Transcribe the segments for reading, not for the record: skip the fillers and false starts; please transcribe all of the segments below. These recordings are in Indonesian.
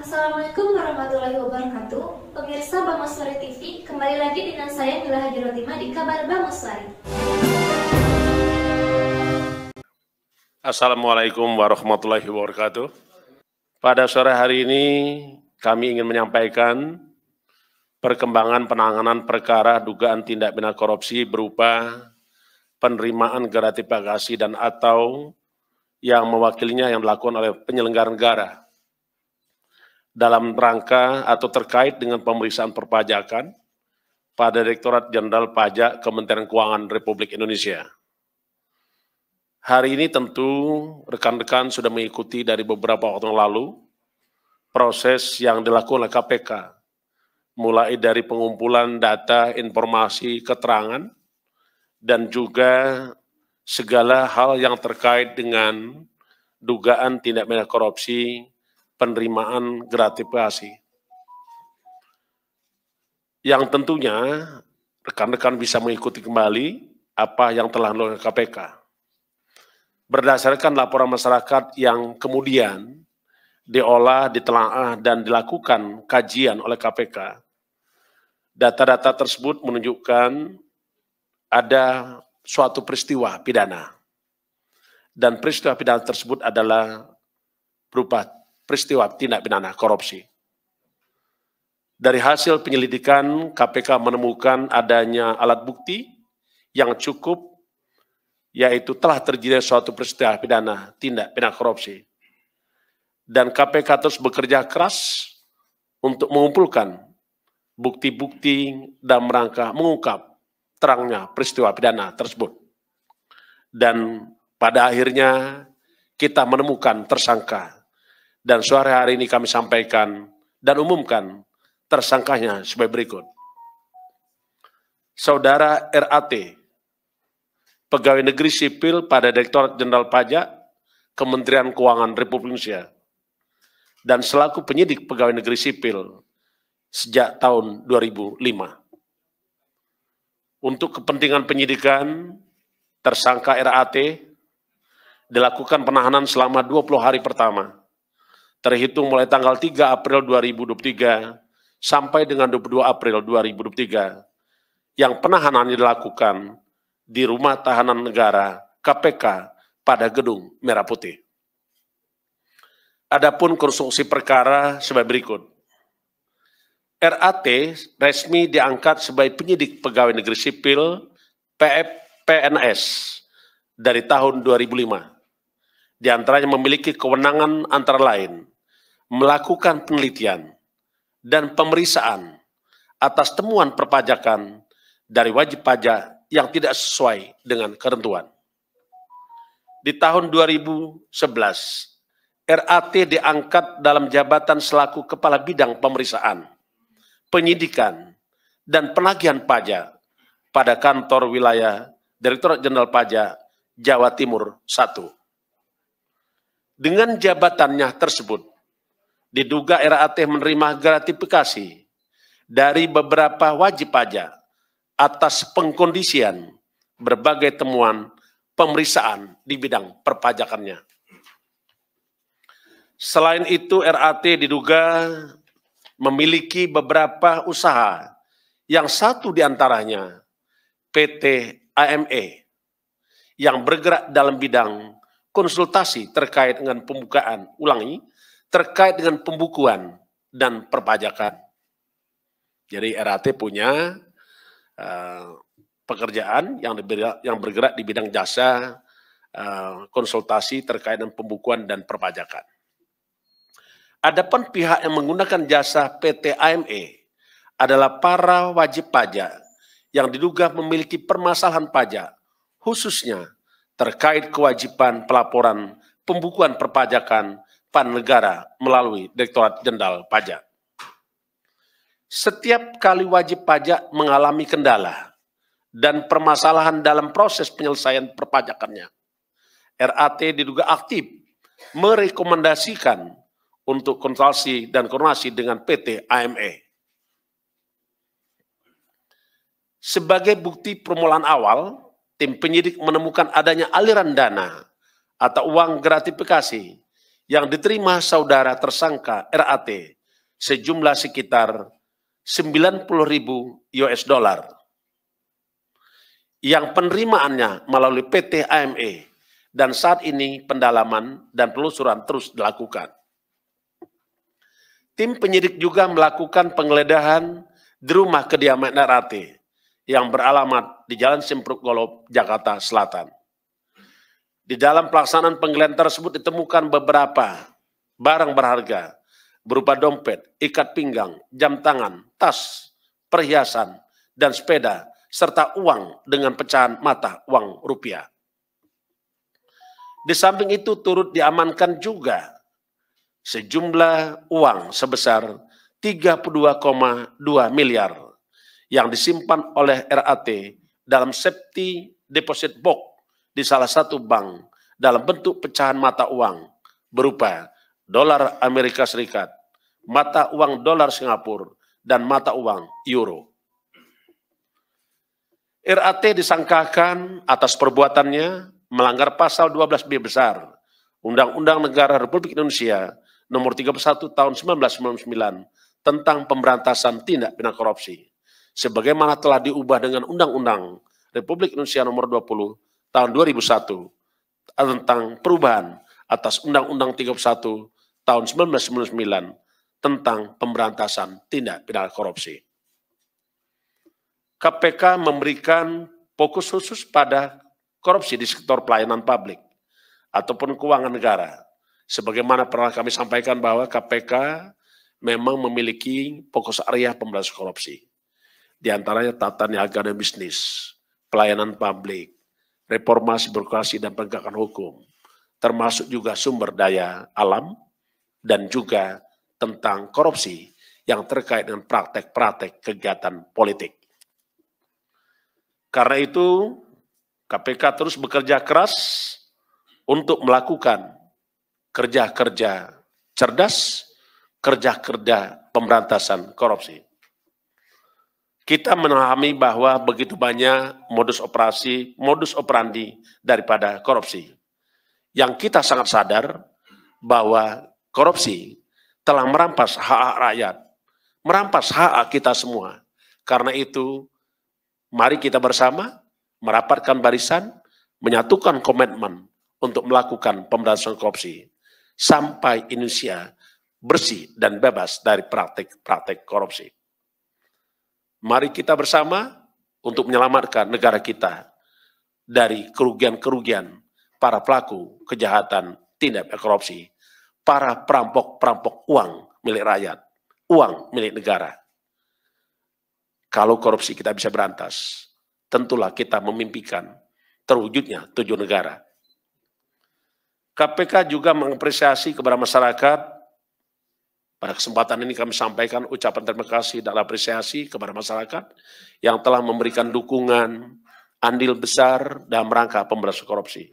Assalamualaikum warahmatullahi wabarakatuh. Pemirsa Bangoswari TV, kembali lagi dengan saya Mila Hajirotima di Kabar Bangoswari. Assalamualaikum warahmatullahi wabarakatuh. Pada sore hari ini kami ingin menyampaikan perkembangan penanganan perkara dugaan tindak pidana korupsi berupa penerimaan gratifikasi dan atau yang mewakilinya yang dilakukan oleh penyelenggara negara dalam rangka atau terkait dengan pemeriksaan perpajakan pada Direktorat Jenderal Pajak Kementerian Keuangan Republik Indonesia. Hari ini tentu rekan-rekan sudah mengikuti dari beberapa waktu yang lalu proses yang dilakukan oleh KPK, mulai dari pengumpulan data, informasi, keterangan, dan juga segala hal yang terkait dengan dugaan tindak pidana korupsi, penerimaan gratifikasi. Yang tentunya rekan-rekan bisa mengikuti kembali apa yang telah dilakukan KPK. Berdasarkan laporan masyarakat yang kemudian diolah, ditelaah, dan dilakukan kajian oleh KPK, data-data tersebut menunjukkan ada suatu peristiwa pidana. Dan peristiwa pidana tersebut adalah berupa peristiwa tindak pidana korupsi. Dari hasil penyelidikan, KPK menemukan adanya alat bukti yang cukup, yaitu telah terjadi suatu peristiwa pidana tindak pidana korupsi. Dan KPK terus bekerja keras untuk mengumpulkan bukti-bukti dalam rangka mengungkap terangnya peristiwa pidana tersebut. Dan pada akhirnya kita menemukan tersangka. Dan sore hari ini kami sampaikan dan umumkan tersangkanya sebagai berikut. Saudara RAT, pegawai negeri sipil pada Direktorat Jenderal Pajak Kementerian Keuangan Republik Indonesia, dan selaku penyidik pegawai negeri sipil sejak tahun 2005. Untuk kepentingan penyidikan, tersangka RAT dilakukan penahanan selama 20 hari pertama, terhitung mulai tanggal 3 April 2023 sampai dengan 22 April 2023, yang penahanan dilakukan di Rumah Tahanan Negara KPK pada Gedung Merah Putih. Adapun konstruksi perkara sebagai berikut. RAT resmi diangkat sebagai penyidik pegawai negeri sipil PNS dari tahun 2005. Di antaranya memiliki kewenangan antara lain melakukan penelitian dan pemeriksaan atas temuan perpajakan dari wajib pajak yang tidak sesuai dengan ketentuan. Di tahun 2011, RAT diangkat dalam jabatan selaku Kepala Bidang Pemeriksaan, Penyidikan, dan Penagihan Pajak pada kantor wilayah Direktorat Jenderal Pajak Jawa Timur 1. Dengan jabatannya tersebut, diduga RAT menerima gratifikasi dari beberapa wajib pajak atas pengkondisian berbagai temuan pemeriksaan di bidang perpajakannya. Selain itu, RAT diduga memiliki beberapa usaha, yang satu diantaranya PT AME, yang bergerak dalam bidang konsultasi terkait dengan terkait dengan pembukuan dan perpajakan. Jadi RAT punya pekerjaan yang bergerak di bidang jasa konsultasi terkait dengan pembukuan dan perpajakan. Adapun pihak yang menggunakan jasa PT AME adalah para wajib pajak yang diduga memiliki permasalahan pajak, khususnya terkait kewajiban pelaporan pembukuan perpajakan pada negara melalui Direktorat Jenderal Pajak. Setiap kali wajib pajak mengalami kendala dan permasalahan dalam proses penyelesaian perpajakannya, RAT diduga aktif merekomendasikan untuk konsultasi dan koordinasi dengan PT AME. Sebagai bukti permulaan awal, tim penyidik menemukan adanya aliran dana atau uang gratifikasi yang diterima saudara tersangka RAT sejumlah sekitar 90.000 US dollar yang penerimaannya melalui PT AME, dan saat ini pendalaman dan penelusuran terus dilakukan. Tim penyidik juga melakukan penggeledahan di rumah kediaman RAT yang beralamat di Jalan Simpruk Golob, Jakarta Selatan. Di dalam pelaksanaan penggeledahan tersebut ditemukan beberapa barang berharga berupa dompet, ikat pinggang, jam tangan, tas, perhiasan, dan sepeda, serta uang dengan pecahan mata uang rupiah. Di samping itu turut diamankan juga sejumlah uang sebesar 32,2 miliar yang disimpan oleh RAT dalam safety deposit box di salah satu bank dalam bentuk pecahan mata uang berupa dolar Amerika Serikat, mata uang dolar Singapura, dan mata uang euro. RAT disangkakan atas perbuatannya melanggar pasal 12B besar Undang-Undang Negara Republik Indonesia Nomor 31 Tahun 1999 tentang pemberantasan tindak pidana korupsi, sebagaimana telah diubah dengan Undang-Undang Republik Indonesia Nomor 20 Tahun 2001 tentang perubahan atas Undang-Undang 31 Tahun 1999 tentang pemberantasan tindak pidana korupsi. KPK memberikan fokus khusus pada korupsi di sektor pelayanan publik ataupun keuangan negara. Sebagaimana pernah kami sampaikan bahwa KPK memang memiliki fokus area pemberantasan korupsi. Di antaranya tata niaga dan bisnis, pelayanan publik, reformasi birokrasi dan penegakan hukum, termasuk juga sumber daya alam, dan juga tentang korupsi yang terkait dengan praktek-praktek kegiatan politik. Karena itu, KPK terus bekerja keras untuk melakukan kerja-kerja cerdas, kerja-kerja pemberantasan korupsi. Kita memahami bahwa begitu banyak modus operandi daripada korupsi. Yang kita sangat sadar bahwa korupsi telah merampas hak rakyat, merampas hak kita semua. Karena itu, mari kita bersama merapatkan barisan, menyatukan komitmen untuk melakukan pemberantasan korupsi sampai Indonesia bersih dan bebas dari praktik-praktik korupsi. Mari kita bersama untuk menyelamatkan negara kita dari kerugian-kerugian para pelaku kejahatan tindak pidana korupsi, para perampok-perampok uang milik rakyat, uang milik negara. Kalau korupsi kita bisa berantas, tentulah kita memimpikan terwujudnya 7 negara. KPK juga mengapresiasi kepada masyarakat. Pada kesempatan ini kami sampaikan ucapan terima kasih dan apresiasi kepada masyarakat yang telah memberikan dukungan, andil besar dalam rangka pemberantasan korupsi.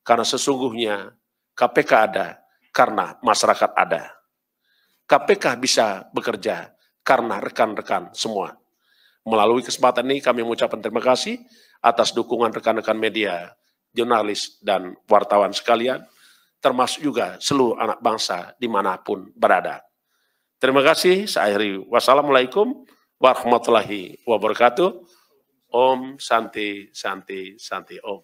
Karena sesungguhnya KPK ada karena masyarakat ada. KPK bisa bekerja karena rekan-rekan semua. Melalui kesempatan ini kami mengucapkan terima kasih atas dukungan rekan-rekan media, jurnalis, dan wartawan sekalian, termasuk juga seluruh anak bangsa dimanapun berada. Terima kasih, saya akhiri. Wassalamualaikum warahmatullahi wabarakatuh. Om Santi, Santi, Santi, Om.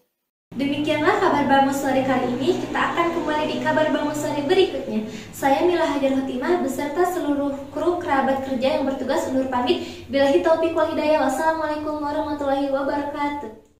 Demikianlah kabar Bangun Sore kali ini. Kita akan kembali di kabar Bangun Sore berikutnya. Saya Mila Hajar Hotimah beserta seluruh kru kerabat kerja yang bertugas undur pamit. Billahi taufiq wal hidayah. Wassalamualaikum warahmatullahi wabarakatuh.